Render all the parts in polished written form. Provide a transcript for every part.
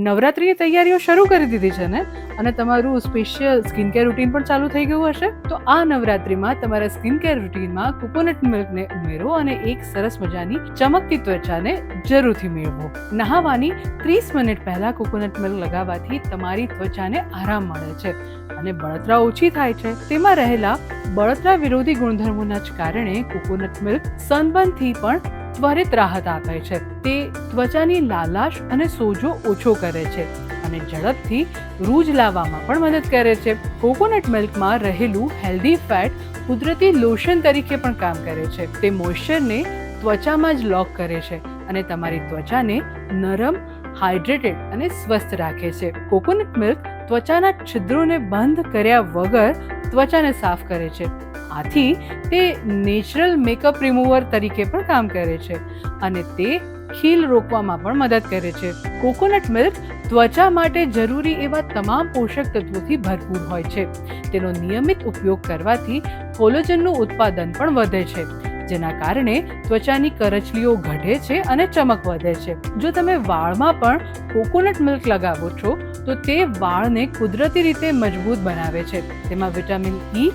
નવરાત્રિની તૈયારીઓ શરૂ કરી દીધી છે ને, અને તમારું સ્પેશિયલ સ્કિન કેર રૂટીન પણ ચાલુ થઈ ગયું હશે. તો આ નવરાત્રિમાં તમારા સ્કિન કેર રૂટીનમાં કોકોનટ મિલ્કને ઉમેરો અને એક સરસ મજાની ચમકતી ત્વચાને જરૂરથી મેળવો. નહાવાની 30 મિનિટ પહેલા કોકોનટ મિલ્ક લગાવવાથી તમારી ત્વચાને આરામ મળે છે અને બળતરા ઓછી થાય છે. તેમાં રહેલા બળતરા વિરોધી ગુણધર્મોના જ કારણે કોકોનટ મિલ્ક સનબર્નથી પણ ત્વરિત રાહત આપે છે. તે ત્વચાની લાલાશ અને સોજો ઓછો કરે છે અને ઝડપથી રૂજ લાવવામાં પણ મદદ કરે છે. કોકોનટ મિલ્કમાં રહેલું હેલ્ધી ફેટ કુદરતી લોશન તરીકે પણ કામ કરે છે. તે મોઇશ્ચરને ત્વચામાં જ લોક કરે છે અને તમારી ત્વચાને નરમ, હાઇડ્રેટેડ અને સ્વસ્થ રાખે છે. કોકોનટ મિલ્ક ત્વચાના છિદ્રોને બંધ કર્યા વગર ત્વચાને સાફ કરે છે. આથી તે નેચરલ મેકઅપ રિમૂવર તરીકે પણ કામ કરે છે અને તે ખીલ રોકવામાં પણ મદદ કરે છે. કોકોનટ મિલ્ક ત્વચા માટે જરૂરી એવા તમામ પોષક તત્વોથી ભરપૂર હોય છે. તેનો નિયમિત ઉપયોગ કરવાથી કોલેજનનું ઉત્પાદન પણ વધે છે, જેના કારણે ત્વચાની કરચલીઓ ઘટે છે અને ચમક વધે છે. જો તમે વાળમાં પણ કોકોનટ મિલ્ક લગાવો છો તો તે વાળને કુદરતી રીતે મજબૂત બનાવે છે. તેમાં વિટામિન ઇ,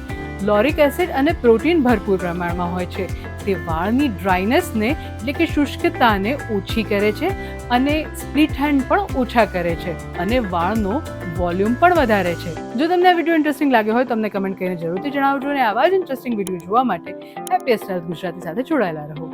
લોરિક એસિડ અને પ્રોટીન ભરપૂર પ્રમાણમાં હોય છે. તે વાળની ડ્રાયનેસને એટલે કે શુષ્કતાને ઓછી કરે છે અને સ્પ્લિટ હેન્ડ પણ ઓછા કરે છે અને વાળનો વોલ્યુમ પણ વધારે છે. જો તમને આ વિડીયો ઇન્ટરેસ્ટિંગ લાગ્યો હોય તો અમને કમેન્ટ કરીને જરૂરથી જણાવજો અને આવા જ ઇન્ટરેસ્ટિંગ વિડીયો જોવા માટે હેપીએસ્ટ હેલ્થ ગુજરાતી સાથે જોડાયેલા રહો.